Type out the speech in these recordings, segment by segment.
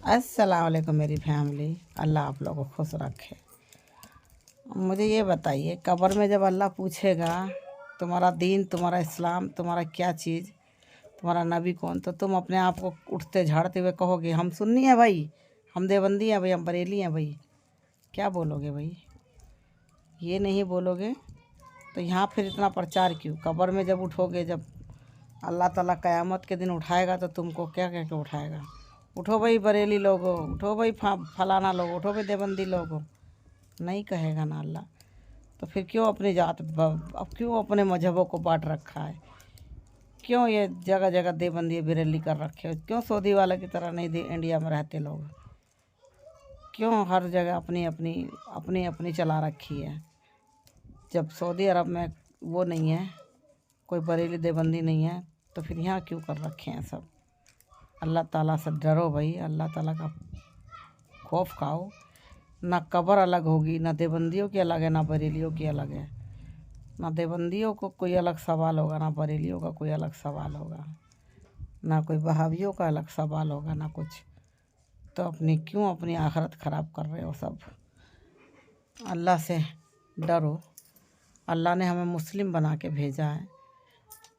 अस्सलाम वालेकुम मेरी फैमिली। अल्लाह आप लोगों को खुश रखे। मुझे ये बताइए, कब्र में जब अल्लाह पूछेगा तुम्हारा दीन, तुम्हारा इस्लाम, तुम्हारा क्या चीज़, तुम्हारा नबी कौन, तो तुम अपने आप को उठते झाड़ते हुए कहोगे हम सुन्नी हैं भाई, हम देवबंदी हैं भाई, हम बरेली हैं भाई? क्या बोलोगे भाई? ये नहीं बोलोगे तो यहाँ फिर इतना प्रचार क्यों? कब्र में जब उठोगे, जब अल्लाह ताला क़यामत के दिन उठाएगा तो तुमको क्या कह के उठाएगा? उठो भाई बरेली लोगो, उठो भाई फलाना लोगो, उठो भाई देवबंदी लोगो, नहीं कहेगा ना अल्लाह। तो फिर क्यों अपनी जात अब क्यों अपने मजहबों को बांट रखा है? क्यों ये जगह जगह देवबंदी बरेली कर रखे हो? क्यों सऊदी वाले की तरह नहीं इंडिया में रहते लोग? क्यों हर जगह अपनी अपनी चला रखी है? जब सऊदी अरब में वो नहीं है, कोई बरेली देवबंदी नहीं है, तो फिर यहाँ क्यों कर रखे हैं सब? अल्लाह ताला से डरो भाई, अल्लाह ताला का खौफ खाओ। ना कब्र अलग होगी, ना देवबंदियों की अलग है, ना बरेलियों की अलग है। ना देवबंदियों को कोई अलग सवाल होगा, ना बरेलियों का कोई अलग सवाल होगा, ना कोई वहाबियों का अलग सवाल होगा, ना कुछ। तो क्यों अपनी आखिरत ख़राब कर रहे हो सब? अल्लाह से डरो। अल्लाह ने हमें मुस्लिम बना के भेजा है।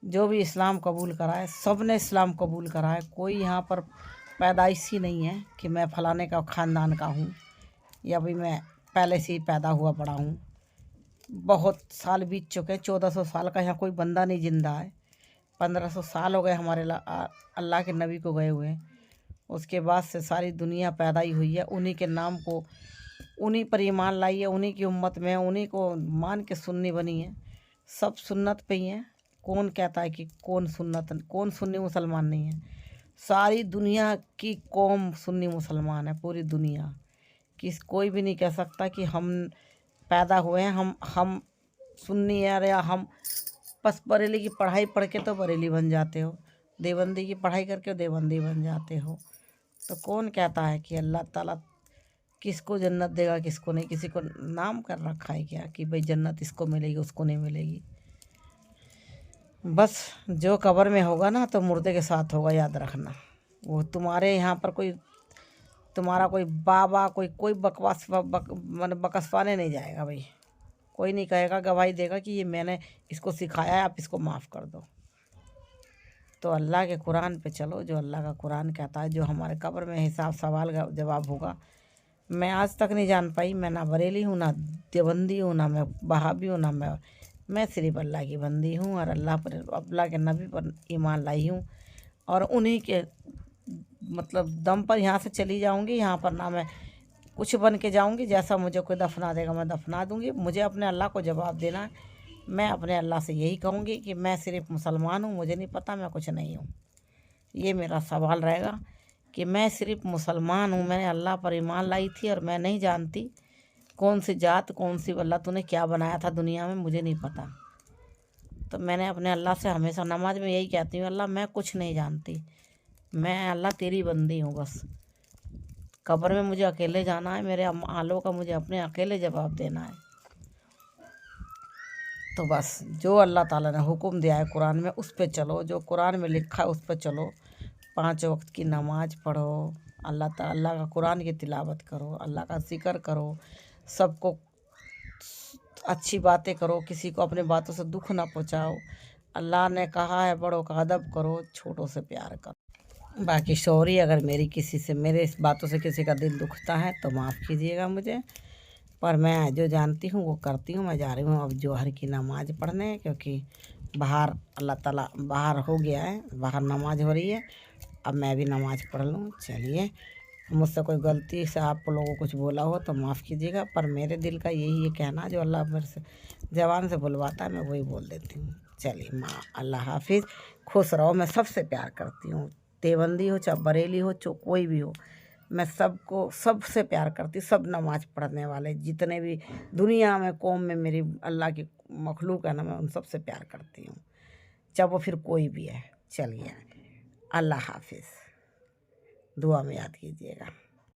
जो भी इस्लाम कबूल करा है, सब ने इस्लाम कबूल करा है। कोई यहाँ पर पैदाइशी नहीं है कि मैं फ़लाने का ख़ानदान का हूँ या भाई मैं पहले से ही पैदा हुआ बड़ा हूँ। बहुत साल बीत चुके हैं, 1400 साल का यहाँ कोई बंदा नहीं जिंदा है। 1500 साल हो गए हमारे अल्लाह के नबी को गए हुए। उसके बाद से सारी दुनिया पैदा ही हुई है। उन्हीं के नाम को, उन्हीं पर ईमान लाई है, उन्हीं की उम्मत में, उन्हीं को मान के सुन्नी बनी है। सब सुन्नत पे ही हैं। कौन कहता है कि कौन सुन्नी मुसलमान नहीं है? सारी दुनिया की कौम सुन्नी मुसलमान है, पूरी दुनिया। कोई भी नहीं कह सकता कि हम पैदा हुए हैं, हम सुन्नी है या हम बस बरेली की पढ़ाई पढ़ के तो बरेली बन जाते हो, देवबंदी की पढ़ाई करके देवबंदी बन जाते हो। तो कौन कहता है कि अल्लाह ताला किसको जन्नत देगा, किसको नहीं? किसी को नाम कर रखा है क्या कि भाई जन्नत इसको मिलेगी, उसको नहीं मिलेगी? बस जो कब्र में होगा ना तो मुर्दे के साथ होगा, याद रखना। वो तुम्हारे यहाँ पर तुम्हारा कोई बाबा कोई बकवास मतलब बकसवाने नहीं जाएगा भाई। कोई नहीं कहेगा, गवाही देगा कि ये मैंने इसको सिखाया है, आप इसको माफ़ कर दो। तो अल्लाह के कुरान पे चलो, जो अल्लाह का कुरान कहता है, जो हमारे कब्र में हिसाब सवाल का जवाब होगा। मैं आज तक नहीं जान पाई। मैं ना बरेली हूँ, ना देवबंदी हूँ, ना मैं वहाबी हूँ, ना मैं सिर्फ अल्लाह की बंदी हूँ और अल्लाह के नबी पर ईमान लाई हूँ। और उन्हीं के मतलब दम पर यहाँ से चली जाऊँगी। यहाँ पर ना मैं कुछ बन के जाऊँगी। जैसा मुझे कोई दफना देगा मैं दफना दूँगी। मुझे अपने अल्लाह को जवाब देना है। मैं अपने अल्लाह से यही कहूँगी कि मैं सिर्फ मुसलमान हूँ, मुझे नहीं पता मैं कुछ नहीं हूँ। ये मेरा सवाल रहेगा कि मैं सिर्फ मुसलमान हूँ, मैंने अल्लाह पर ईमान लाई थी और मैं नहीं जानती कौन सी जात, कौन सी अल्लाह तूने क्या बनाया था दुनिया में, मुझे नहीं पता। तो मैंने अपने अल्लाह से हमेशा नमाज में यही कहती हूँ, अल्लाह मैं कुछ नहीं जानती, मैं अल्लाह तेरी बंदी हूँ बस। कब्र में मुझे अकेले जाना है, मेरे आलों का मुझे अपने अकेले जवाब देना है। तो बस जो अल्लाह ताला ने हुक्म दिया है कुरान में, उस पे चलो। जो कुरान में लिखा है उस पे चलो। 5 वक्त की नमाज पढ़ो, अल्लाह का कुरान की तिलावत करो, अल्लाह का ज़िक्र करो, सबको अच्छी बातें करो, किसी को अपने बातों से दुख ना पहुँचाओ। अल्लाह ने कहा है बड़ों का अदब करो, छोटों से प्यार करो। बाकी सॉरी अगर मेरे इस बातों से किसी का दिल दुखता है तो माफ़ कीजिएगा मुझे। पर मैं जो जानती हूँ वो करती हूँ। मैं जा रही हूँ अब जोहर की नमाज़ पढ़ने, क्योंकि बाहर अल्लाह ताला बाहर हो गया है, बाहर नमाज़ हो रही है। अब मैं भी नमाज़ पढ़ लूँ। चलिए, मुझसे कोई गलती से आप लोगों को कुछ बोला हो तो माफ़ कीजिएगा। पर मेरे दिल का यही कहना, जो अल्लाह मेरे से ज़बान से बुलवाता है मैं वही बोल देती हूँ। चलिए माँ, अल्लाह हाफिज़, खुश रहो। मैं सबसे प्यार करती हूँ, देवबंदी हो चाहे बरेली हो चाहे कोई भी हो, मैं सबको सबसे प्यार करती हूँ। सब नमाज़ पढ़ने वाले जितने भी दुनिया में कौम में मेरी अल्लाह की मखलूक है ना, मैं उन सबसे प्यार करती हूँ, चाहे वो फिर कोई भी है। चलिए, अल्लाह हाफिज़, दुआ में याद कीजिएगा।